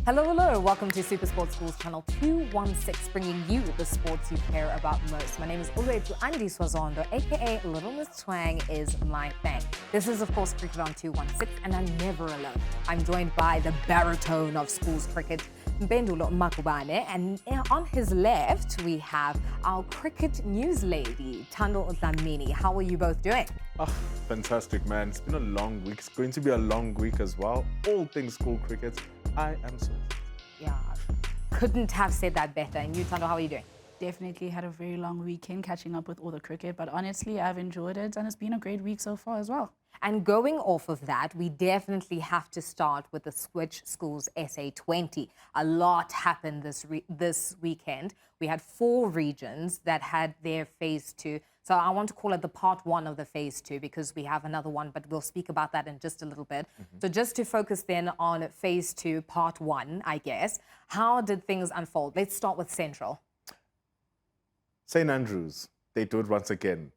Hello, hello. Welcome to SuperSport Schools Channel 216, bringing you the sports you care about most. My name is Uluetu Andy Swazondo, aka Little Miss Twang is my thing. This is, of course, Cricket on 216, and I'm never alone. I'm joined by the baritone of schools cricket, Mpendulo Makubane, and on his left, we have our cricket news lady, Thando Dlamini. How are you both doing? Oh, fantastic, man. It's been a long week. It's going to be a long week as well. All things school cricket. I am so. Yeah, couldn't have said that better. And you, Thando, how are you doing? Definitely had a very long weekend catching up with all the cricket, but honestly, I've enjoyed it and it's been a great week so far as well. And going off of that, we definitely have to start with the Switch Schools SA20. A lot happened this weekend. We had 4 regions that had their phase 2. So I want to call it the part 1 of the phase 2 because we have another one, but we'll speak about that in just a little bit. So just to focus then on phase 2, part 1, I guess, how did things unfold? Let's start with Central. St. Andrews, they do it once again.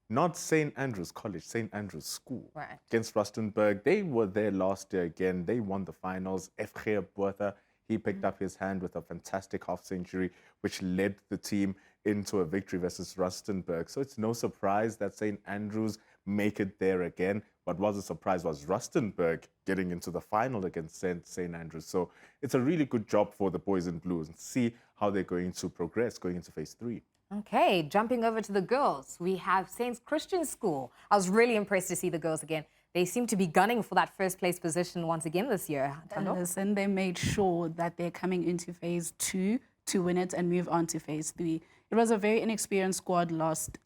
Not St. Andrews College, St. Andrews School. Right. Against Rustenburg. They were there last year again. They won the finals. FG Botha, he picked up his hand with a fantastic half century, which led the team into a victory versus Rustenburg. So it's no surprise that St. Andrews make it there again. What was a surprise was Rustenburg getting into the final against St. Andrews. So it's a really good job for the boys in blue and see how they're going to progress going into phase 3. Okay, jumping over to the girls, we have Saints Christian School. I was really impressed to see the girls again. They seem to be gunning for that first place position once again this year. And listen, they made sure that they're coming into phase 2 to win it and move on to phase 3. It was a very inexperienced squad last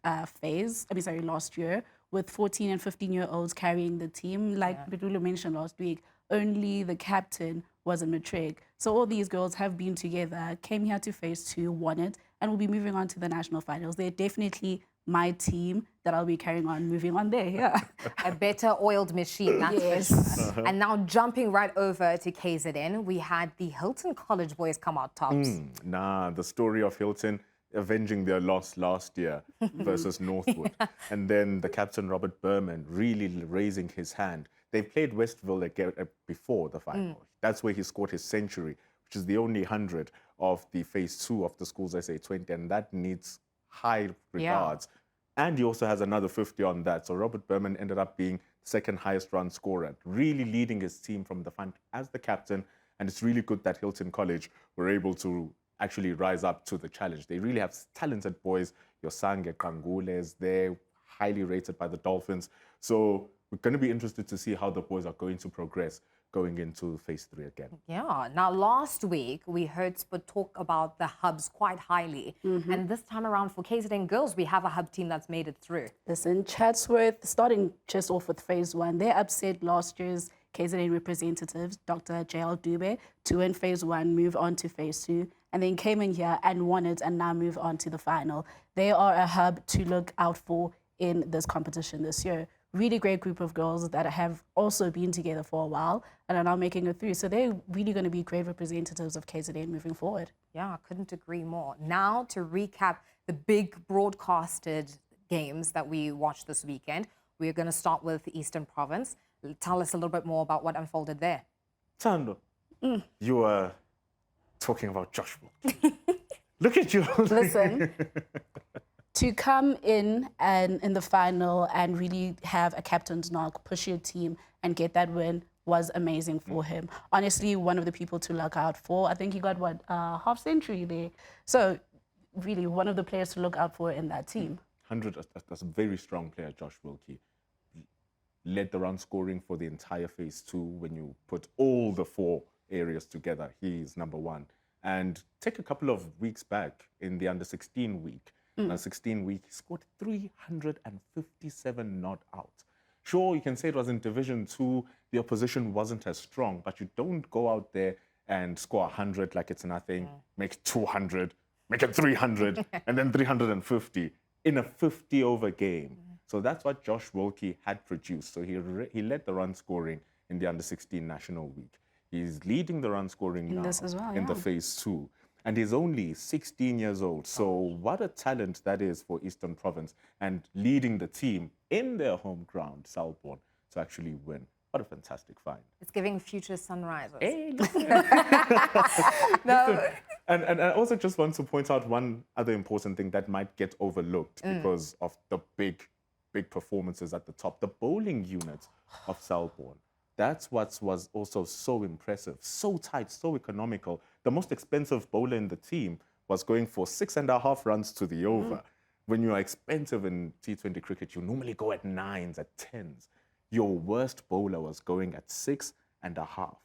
year, with 14 and 15-year-olds carrying the team. Like Betulo mentioned last week, only the captain was a matric. So all these girls have been together, came here to phase 2, won it, and will be moving on to the national finals. They're definitely my team that I'll be carrying on, moving on there, yeah. A better oiled machine, that's Yes. And now jumping right over to KZN, we had the Hilton College boys come out tops. The story of Hilton avenging their loss last year versus Northwood. And then the captain, Robert Berman, really raising his hand. They played Westville again before the final. That's where he scored his century, which is the only 100 of the phase 2 of the school's SA20, and that needs high regards. Yeah. And he also has another 50 on that. So Robert Berman ended up being second highest run scorer, really leading his team from the front as the captain. And it's really good that Hilton College were able to actually rise up to the challenge. They really have talented boys. Yosange Kangule is there, highly rated by the Dolphins. So we're going to be interested to see how the boys are going to progress going into phase 3 again. Yeah. Now, last week, we heard Sport talk about the hubs quite highly. And this time around for KZN girls, we have a hub team that's made it through. Listen, Chatsworth, starting just off with phase 1, they upset last year's KZN representatives, Dr. J.L. Dube, to win phase 1, move on to phase 2, and then came in here and won it and now move on to the final. They are a hub to look out for in this competition this year. Really great group of girls that have also been together for a while and are now making it through. So they're really going to be great representatives of KZN moving forward. Yeah, I couldn't agree more. Now to recap the big broadcasted games that we watched this weekend, we're going to start with the Eastern Province. Tell us a little bit more about what unfolded there. Thando, you were talking about Josh Wilkie. Look at you. Listen. To come in and in the final and really have a captain's knock, push your team and get that win was amazing for him. Honestly, one of the people to look out for. I think he got, half century there. So really one of the players to look out for in that team. 100, that's a very strong player, Josh Wilkie. Led the run scoring for the entire phase 2. When you put all the 4 areas together, he's number 1. And take a couple of weeks back in the under-16 week, Under 16 week, he scored 357 not out. Sure, you can say it was in Division 2, the opposition wasn't as strong, but you don't go out there and score 100 like it's nothing, make 200, make it 300, and then 350 in a 50-over game. So that's what Josh Wilkie had produced. So he led the run scoring in the under-16 National Week. He's leading the run scoring now this as well, in the phase 2. And he's only 16 years old. So what a talent that is for Eastern Province and leading the team in their home ground, Selborne, to actually win What a fantastic find. It's giving future sunrises. Hey, No. And I also just want to point out one other important thing that might get overlooked because of the big performances at the top. The bowling unit of Selborne. That's what was also so impressive, so tight, so economical. The most expensive bowler in the team was going for 6.5 runs to the over. When you are expensive in T20 cricket, you normally go at 9s, at 10s. Your worst bowler was going at 6.5.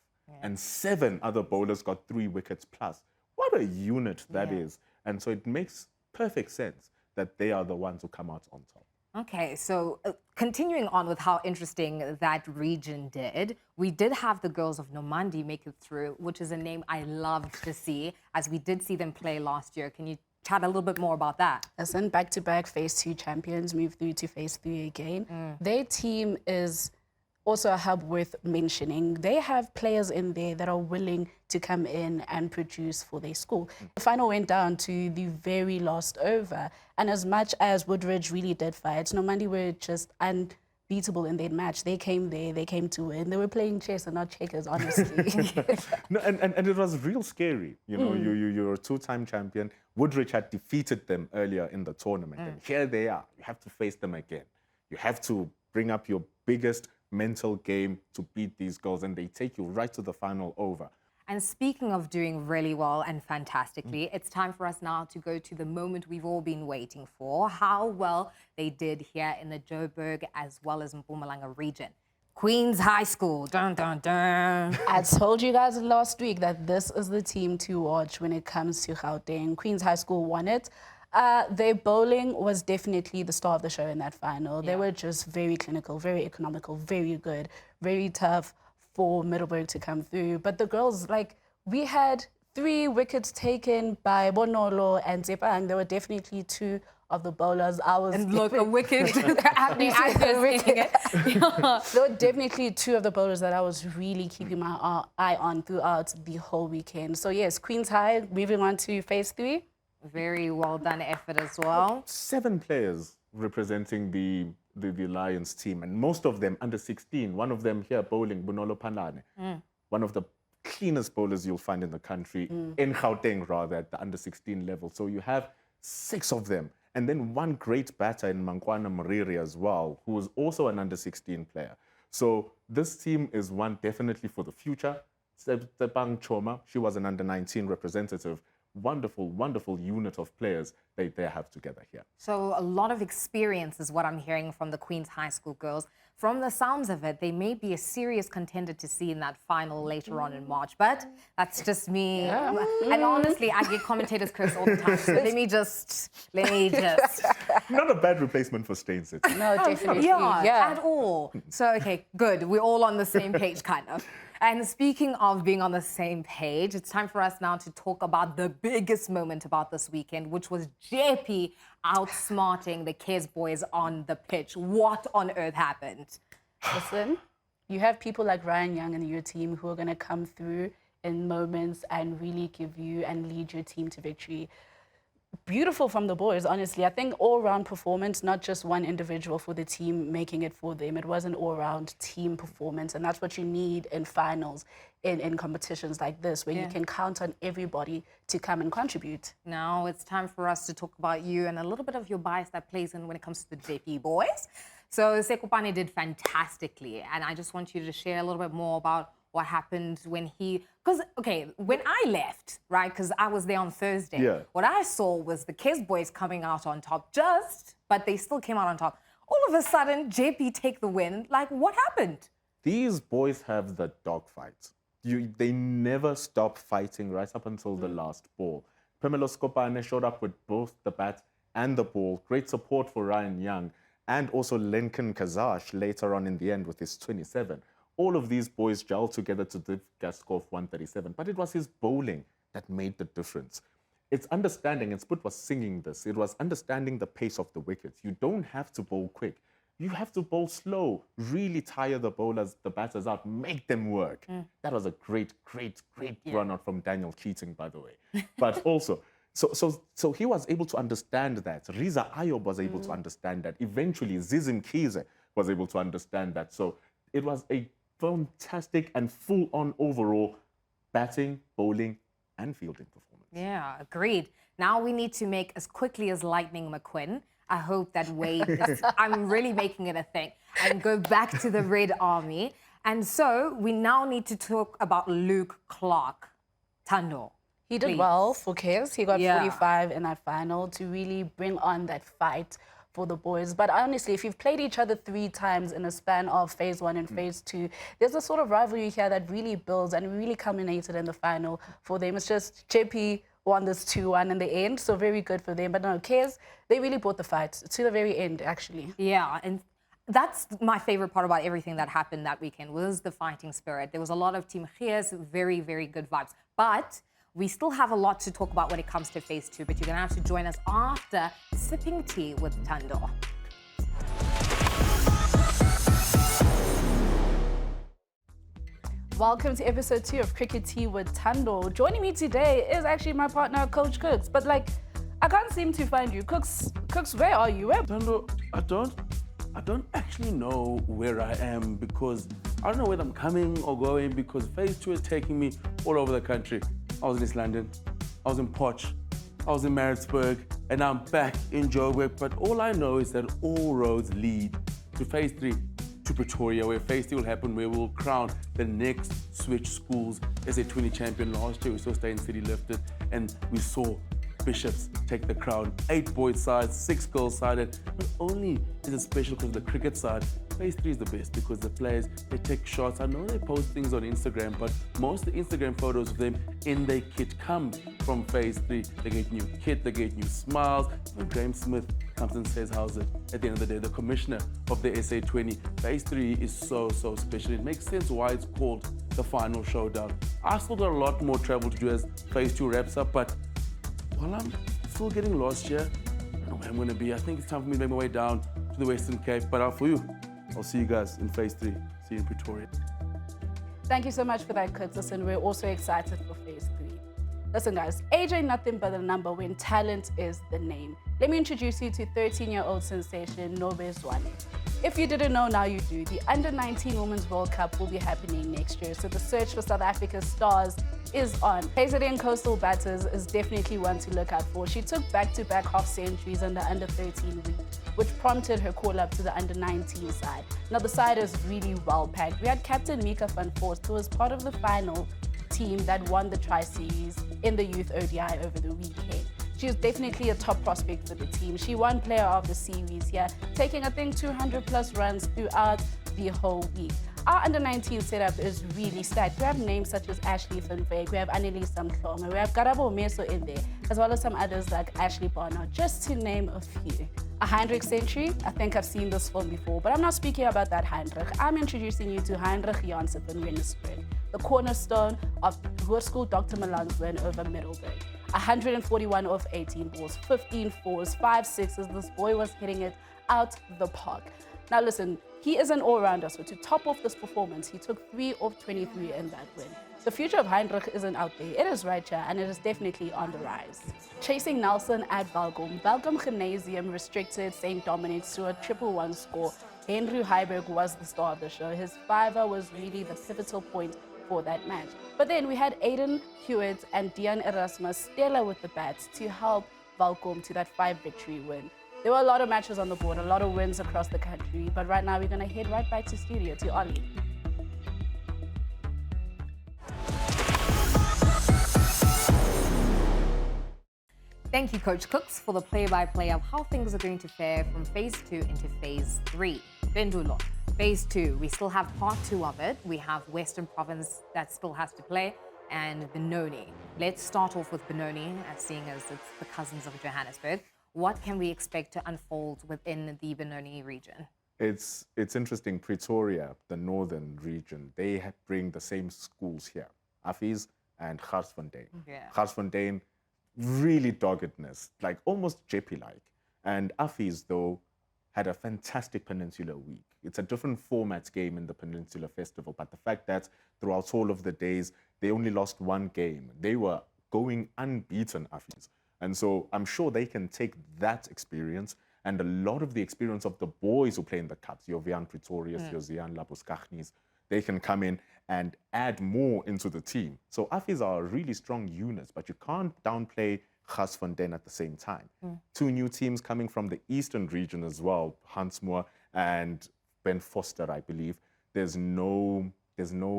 And 7 other bowlers got 3 wickets plus. What a unit that is. And so it makes perfect sense that they are the ones who come out on top. Okay, so continuing on with how interesting that region did, we did have the girls of Nomandi make it through, which is a name I loved to see, as we did see them play last year. Can you chat a little bit more about that? Listen, back-to-back Phase 2 champions move through to Phase 3 again. Their team is also a hub worth mentioning. They have players in there that are willing to come in and produce for their school. The final went down to the very last over. And as much as Woodridge really did fight, Nomandi were just unbeatable in their match. They came there, they came to win. They were playing chess and not checkers, honestly. No, and it was real scary. You know, you're a 2-time champion. Woodridge had defeated them earlier in the tournament. And here they are. You have to face them again. You have to bring up your biggest mental game to beat these girls, and they take you right to the final over. And speaking of doing really well and fantastically, it's time for us now to go to the moment we've all been waiting for, how well they did here in the Joburg as well as Mpumalanga region. Queen's High School, dun dun dun. I told you guys last week that this is the team to watch when it comes to Gauteng. Queen's High School won it. Their bowling was definitely the star of the show in that final. They were just very clinical, very economical, very good, very tough for Middleburg to come through. But the girls, like, we had 3 wickets taken by Bonolo and Zepang. There were definitely 2 of the bowlers. And look, a wicket happening as you're saying it. There were definitely 2 of the bowlers that I was really keeping my eye on throughout the whole weekend. So yes, Queen's High, moving on to Phase 3. Very well done effort as well. 7 players representing the Lions team, and most of them under 16. One of them here bowling, Bunolo Panane, one of the cleanest bowlers you'll find in the country, in Gauteng rather, at the under 16 level. So you have 6 of them. And then one great batter in Mankwana Muriri as well, who was also an under 16 player. So this team is one definitely for the future. Tsepang Choma, she was an under 19 representative. Wonderful, wonderful unit of players they have together here. So a lot of experience is what I'm hearing from the Queen's High School girls. From the sounds of it, they may be a serious contender to see in that final later on in March, but that's just me. And honestly, I get commentators curse all the time, so let me just. Not a bad replacement for Stain City. No, definitely. Yeah, at all. So, okay, good. We're all on the same page, kind of. And speaking of being on the same page, it's time for us now to talk about the biggest moment about this weekend, which was JP outsmarting the Kes boys on the pitch. What on earth happened? Listen, you have people like Ryan Young and your team who are going to come through in moments and really give you and lead your team to victory. Beautiful from the boys, honestly. I think all-round performance, not just one individual for the team making it for them. It was an all-round team performance, and that's what you need in finals, in competitions like this, where you can count on everybody to come and contribute. Now it's time for us to talk about you and a little bit of your bias that plays in when it comes to the JP boys. So Sekopane did fantastically, and I just want you to share a little bit more about what happened when because, okay, when I left, right, because I was there on Thursday, what I saw was the Kes boys coming out on top but they still came out on top. All of a sudden, JP take the win. Like, what happened? These boys have the dogfight. They never stop fighting right up until the last ball. Pamela Skopane showed up with both the bat and the ball. Great support for Ryan Young and also Lincoln Kazash later on in the end with his 27. All of these boys gelled together to give Gaskov 137, but it was his bowling that made the difference. It's understanding, and Sput was singing this, it was understanding the pace of the wickets. You don't have to bowl quick. You have to bowl slow, really tire the bowlers, the batters out, make them work. That was a great run out from Daniel Keating, by the way. But also, so he was able to understand that. Riza Ayob was able to understand that. Eventually, Zizim Kize was able to understand that. So it was a fantastic and full-on overall batting, bowling, and fielding performance. Yeah, agreed. Now we need to make as quickly as Lightning McQueen. I hope that Wade is, I'm really making it a thing, and go back to the Red Army. And so we now need to talk about Luke Clark. Tando. He did Please. well for Caves. He got Yeah. 45 in that final to really bring on that fight for the boys. But honestly, if you've played each other 3 times in a span of phase 1 and phase 2, there's a sort of rivalry here that really builds and really culminated in the final for them. It's just JP won this 2-1 in the end, so very good for them. But no, Caves, they really brought the fight to the very end, actually. Yeah, and that's my favorite part about everything that happened that weekend was the fighting spirit. There was a lot of Team Gears, very, very good vibes. But we still have a lot to talk about when it comes to phase 2, but you're going to have to join us after sipping tea with Tando. Welcome to episode 2 of Cricket Tea with Tando. Joining me today is actually my partner, Coach Cooks. But like, I can't seem to find you. Cooks, where are you? Tando, I don't actually know where I am because I don't know whether I'm coming or going because phase 2 is taking me all over the country. I was in East London, I was in Poch, I was in Maritzburg, and now I'm back in Joburg. But all I know is that all roads lead to phase 3, to Pretoria, where phase 3 will happen, where we'll crown the next Switch Schools SA20 champion. Last year we saw Stay in City lifted, and we saw Bishops take the crown. 8 boys side, 6 girls side, and not only is it special because of the cricket side, phase 3 is the best because the players, they take shots. I know they post things on Instagram, but most of the Instagram photos of them in their kit come from phase 3. They get new kit, they get new smiles. When Graham Smith comes and says, how's it? At the end of the day, the commissioner of the SA20, phase 3 is so special. It makes sense why it's called the final showdown. I still got a lot more travel to do as phase 2 wraps up, but while I'm still getting lost here, I don't know where I'm going to be. I think it's time for me to make my way down to the Western Cape. But out for you, I'll see you guys in phase 3. See you in Pretoria. Thank you so much for that, Cooks. Listen, we're also excited for phase 3. Listen, guys, age ain't nothing but a number when talent is the name. Let me introduce you to 13-year-old sensation Nobe Zwane. If you didn't know, now you do. The Under-19 Women's World Cup will be happening next year, so the search for South Africa's stars is on. KZN Coastal Batters is definitely one to look out for. She took back-to-back half centuries on the Under-13 week, which prompted her call-up to the Under-19 side. Now, the side is really well-packed. We had Captain Mika van Forst, who was part of the final team that won the Tri-Series in the Youth ODI over the weekend. She was definitely a top prospect for the team. She won Player of the Series here, taking, I think, 200-plus runs throughout the whole week. Our Under-19 setup is really stacked. We have names such as Ashley Van Veek, we have Annelies Samklonga, we have Karabo Meso in there, as well as some others like Ashley Barnard, just to name a few. A Heinrich century? I think I've seen this film before, but I'm not speaking about that Heinrich. I'm introducing you to Heinrich Janssen van Rennesburg, the cornerstone of Hoërskool Dr. Malan's win over Middelburg. 141 off 18 balls, 15 fours, 5 sixes. This boy was hitting it out the park. Now listen, he is an all-rounder, so to top off this performance, he took 3 off 23 in that win. The future of Heinrich isn't out there. It is right here, and it is definitely on the rise. Chasing Nelson at Valkom. Valkom Gymnasium restricted St. Dominic's to a 1-1 score. Henry Heiberg was the star of the show. His fiver was really the pivotal point for that match. But then we had Aiden Hewitt and Dian Erasmus stellar with the bats to help Valkom to that 5-victory win. There were a lot of matches on the board, a lot of wins across the country, but right now we're going to head right back to studio, to Ollie. Thank you, Coach Cooks, for the play-by-play of how things are going to fare from phase 2 into phase 3. Bendulo, phase 2, we still have part 2 of it. We have Western Province that still has to play, and Benoni. Let's start off with Benoni, seeing as it's the cousins of Johannesburg. What can we expect to unfold within the Benoni region? It's interesting. Pretoria, the northern region, they bring the same schools here, Affies and Garsfontein. Yeah. Garsfontein, really doggedness, like almost Jeppy-like. And Affies, though, had a fantastic Peninsula week. It's a different format game in the Peninsula Festival, but the fact that throughout all of the days, they only lost 1 game. They were going unbeaten, Affies. And so I'm sure they can take that experience and a lot of the experience of the boys who play in the cups, your Vian Pretorius, your Zian Labuskachnis, they can come in and add more into the team. So Afis are really strong units, but you can't downplay Gasfontein at the same time. Two new teams coming from the eastern region as well, Hansmoor and Ben Foster, I believe. There's no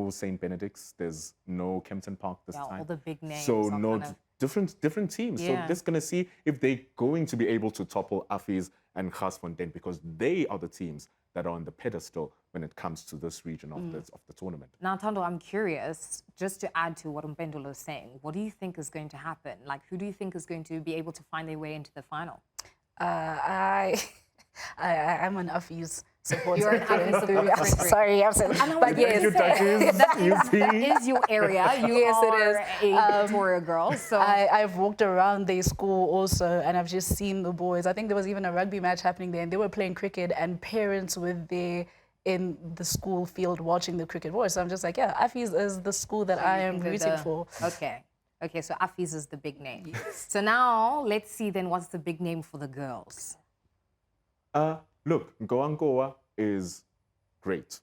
St. Benedict's, there's no Kempton Park this time. All the big names. So are no kind of- different teams. So Yeah. just gonna see if they're going to be able to topple Afis and Gasfontein, because they are the teams that are on the pedestal when it comes to this region of the tournament. Now, Tando, I'm curious, just to add to what Mpendulo is saying, what do you think is going to happen? Like, who do you think is going to be able to find their way into the final? I'm an Afis supporter. You're an Afis supporter. I'm sorry, I'm sorry. But yes, That is your area. You Yes, it are is. a Victoria girl. So I've walked around their school also, and I've just seen the boys. I think there was even a rugby match happening there, and they were playing cricket, and parents were there in the school field watching the cricket boys. So I'm just like, yeah, Afis is the school that I am rooting for. Okay, so Afis is the big name. So now let's see then what's the big name for the girls. Look, Goangoa is great.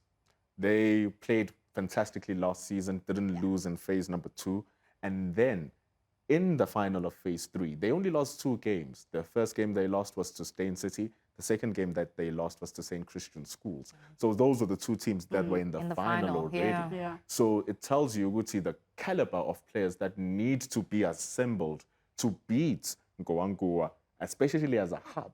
They played fantastically last season, didn't lose in phase number 2. And then in the final of phase 3, they only lost 2 games. The first game they lost was to Steyn City. The second game that they lost was to St. Christian Schools. So those were the 2 teams that were in the final already. Yeah. So it tells you, Guti, the caliber of players that need to be assembled to beat Goangoa, especially as a hub,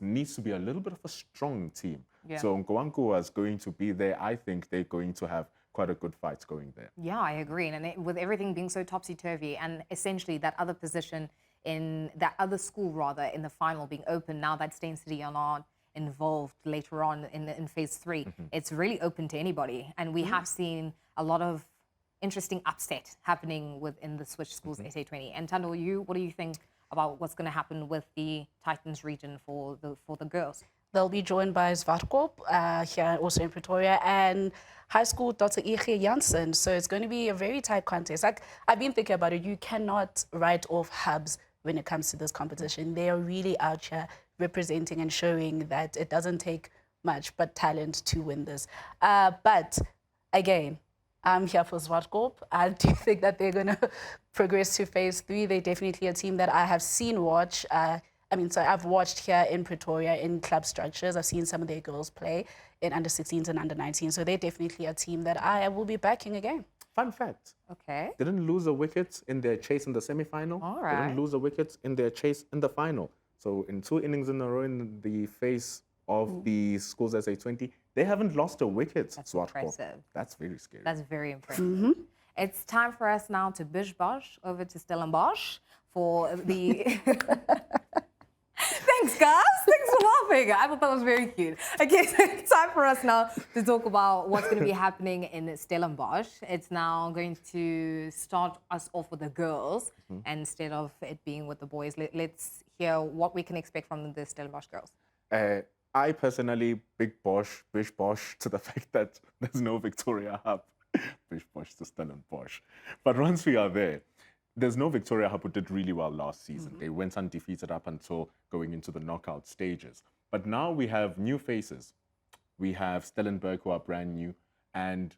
needs to be a little bit of a strong team. Yeah. So Goangoa is going to be there. I think they're going to have quite a good fight going there. Yeah, I agree. And with everything being so topsy-turvy and essentially that other position in that other school, rather, in the final being open, now that Steyn City are not involved later on in phase 3, it's really open to anybody. And we have seen a lot of interesting upset happening within the Switch Schools SA20. And Tando, what do you think about what's going to happen with the Titans region for the girls? They'll be joined by Zwartkop here also in Pretoria, and high school Dr. Ige Janssen. So it's going to be a very tight contest. Like, I've been thinking about it. You cannot write off hubs when it comes to this competition. They are really out here representing and showing that it doesn't take much but talent to win this. But again, I'm here for Zwartkop. I do think that they're going to progress to phase 3. They're definitely a team that I have seen watch. I've watched here in Pretoria in club structures. I've seen some of their girls play in under 16s and under 19s. So they're definitely a team that I will be backing again. Fun fact. Okay. Didn't lose a wicket in their chase in the semi-final. All They right. didn't lose a wicket in their chase in the final. So in 2 innings in a row in the face of the schools SA20, they haven't lost a wicket. That's Zwartkop. impressive. That's very scary. That's very impressive. It's time for us now to bish bosh over to Stellenbosch for the... Thanks, guys. Thanks for laughing. I thought that was very cute. Okay, so it's time for us now to talk about what's going to be happening in Stellenbosch. It's now going to start us off with the girls instead of it being with the boys. Let's hear what we can expect from the Stellenbosch girls. I personally, bish bosh to the fact that there's no Victoria Hub. Bish bosh to Stellenbosch. But once we are there's no Victoria Hub who did really well last season. They went undefeated up until going into the knockout stages. But now we have new faces. We have Stellenberg, who are brand new, and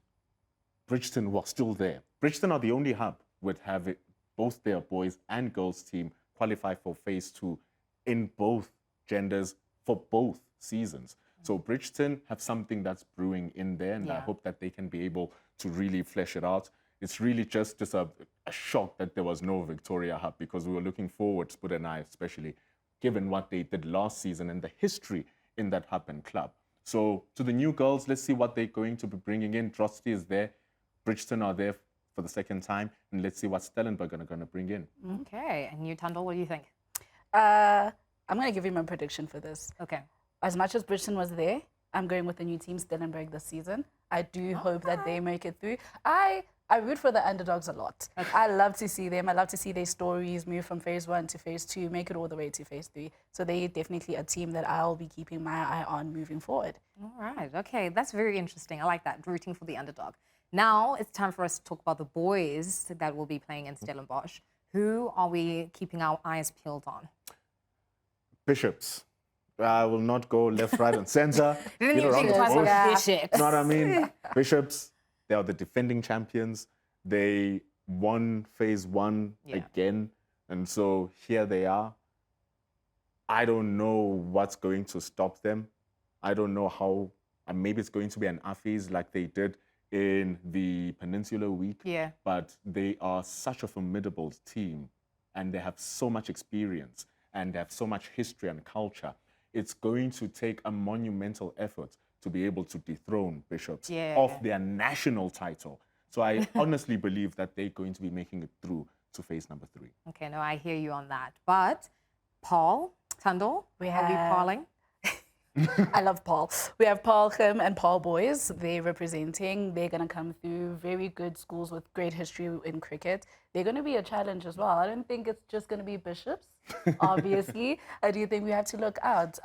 Bridgeton, who are still there. Bridgeton are the only hub would have both their boys and girls team qualify for phase 2 in both genders for both seasons. So Bridgeton have something that's brewing in there, and I hope that they can be able to really flesh it out. It's really just a shock that there was no Victoria Hub, because we were looking forward, Spud and I especially, given what they did last season and the history in that hub and club. So to the new girls, let's see what they're going to be bringing in. Drosty is there. Bridgeton are there for the second time. And let's see what Stellenberg are going to bring in. Okay, and you, Tandal, what do you think? I'm going to give you my prediction for this. Okay. As much as Bridgeton was there, I'm going with the new team, Stellenberg, this season. I do hope that they make it through. I root for the underdogs a lot. Okay. I love to see them. I love to see their stories move from phase 1 to phase 2, make it all the way to phase 3. So they're definitely a team that I'll be keeping my eye on moving forward. All right. Okay, that's very interesting. I like that, rooting for the underdog. Now it's time for us to talk about the boys that will be playing in Stellenbosch. Who are we keeping our eyes peeled on? Bishops. I will not go left, right, and center. Didn't Beat you around think the twice bush. about Bishops? You know what I mean? Bishops, They are the defending champions. They won phase one again. And so here they are. I don't know what's going to stop them. I don't know how, and maybe it's going to be an Afis like they did in the Peninsular Week. Yeah. But they are such a formidable team, and they have so much experience, and they have so much history and culture. It's going to take a monumental effort to be able to dethrone Bishops of their national title. So I honestly believe that they're going to be making it through to phase number 3. Okay, no, I hear you on that. But Paul, Tando, are we Pauling? I love Paul. We have Paul Kim and Paul Boys. They're representing. They're going to come through very good schools with great history in cricket. They're going to be a challenge as well. I don't think it's just going to be Bishops, obviously. I do think we have to look out.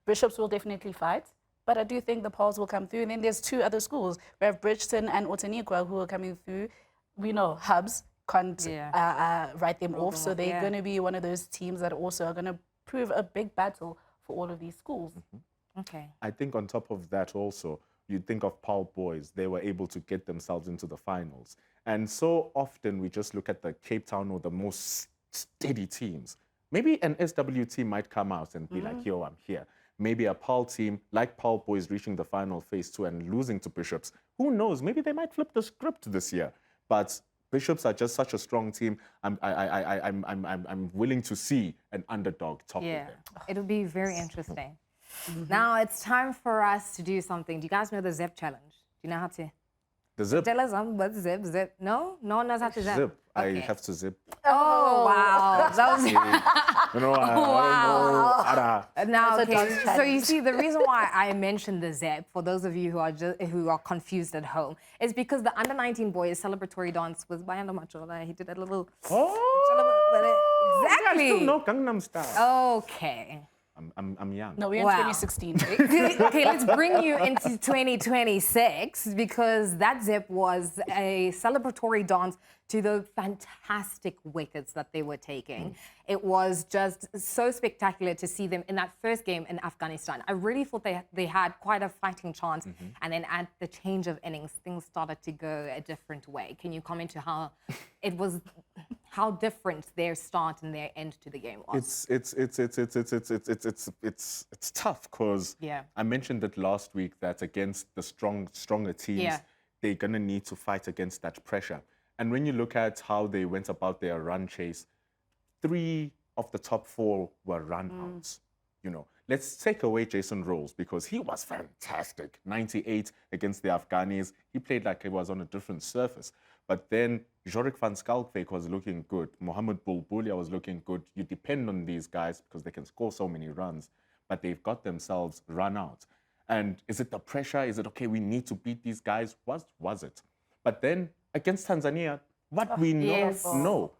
Bishops will definitely fight, but I do think the Pauls will come through. And then there's 2 other schools. We have Bridgeton and Otaniqua who are coming through. We know Hubs can't write them off, so they're going to be one of those teams that also are going to prove a big battle for all of these schools. Okay. I think on top of that also, you think of Paul Boys, they were able to get themselves into the finals. And so often we just look at the Cape Town or the most steady teams. Maybe an SW team might come out and be like, yo, I'm here. Maybe a Paul team like Paul Boys reaching the final phase 2 and losing to Bishops. Who knows? Maybe they might flip the script this year. But Bishops are just such a strong team. I'm willing to see an underdog topple them. It'll be very interesting. Now it's time for us to do something. Do you guys know the Zip Challenge? Do you know how to? The zip? Tell us what zip. No? No one knows how to zip? Zip. Okay. I have to zip. Oh, wow. That was... You know, I don't know. Now, That's a okay, dance so challenge. you see, the reason why I mentioned the Zep, for those of you who are confused at home, is because the under-19 boys' celebratory dance was Bayanda Machola. He did a little... Oh! Exactly. I still know Gangnam Style. Okay. I'm young. No, we're in Wow. 2016, right? Okay, let's bring you into 2026 because that Zip was a celebratory dance to the fantastic wickets that they were taking. It was just so spectacular to see them in that first game in Afghanistan. I really thought they had quite a fighting chance. And then at the change of innings, things started to go a different way. Can you comment to how it was, how different their start and their end to the game was? It's tough because I mentioned it last week that against the stronger teams, they're gonna need to fight against that pressure. And when you look at how they went about their run chase, 3 of the top 4 were run outs. You know, let's take away Jason Rolls because he was fantastic. 98 against the Afghanis. He played like he was on a different surface. But then Jorik van Schalkwyk was looking good. Mohamed Bulbulia was looking good. You depend on these guys because they can score so many runs, but they've got themselves run out. And is it the pressure? Is it, okay, we need to beat these guys? Was it? But then against Tanzania, what we know.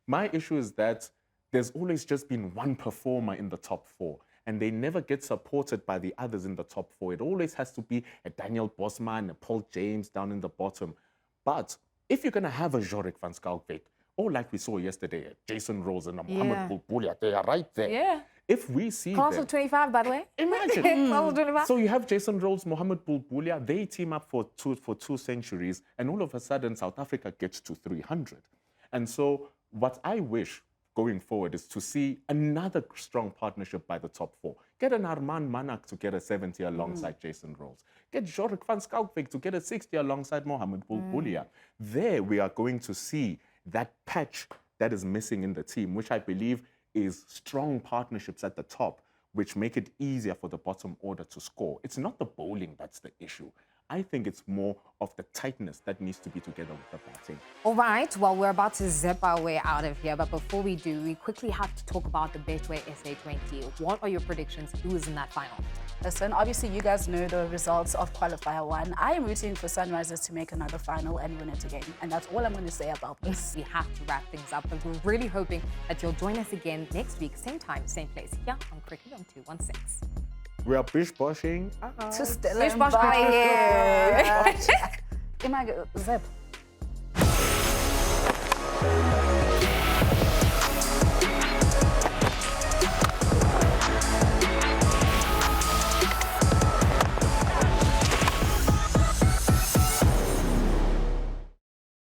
My issue is that there's always just been one performer in the top 4, and they never get supported by the others in the top 4. It always has to be a Daniel Bosman, a Paul James down in the bottom. But if you're going to have a Jorik van Schalkwyk, or like we saw yesterday, Jason Rose and Mohamed Bulbulia, they are right there. Yeah. If we see Class them, of 25, by the way. imagine. Class of 25. So you have Jason Rhodes, Mohamed Bulbulia, they team up for two centuries, and all of a sudden South Africa gets to 300. And so what I wish going forward is to see another strong partnership by the top 4. Get an Arman Manak to get a 70 alongside Jason Rhodes. Get Jorik van Schalkwyk to get a 60 alongside Mohamed Bulbulia. There we are going to see that patch that is missing in the team, which I believe is strong partnerships at the top, which make it easier for the bottom order to score. It's not the bowling that's the issue. I think it's more of the tightness that needs to be together with the batting. All right, well, we're about to zip our way out of here, but before we do, we quickly have to talk about the Betway SA20. What are your predictions? Who is in that final? Listen, obviously you guys know the results of Qualifier 1. I am rooting for Sunrisers to make another final and win it again. And that's all I'm going to say about this. We have to wrap things up, but we're really hoping that you'll join us again next week, same time, same place, here on Cricket on 216. We are bish-boshing. To still Bish bosh by here. Zip.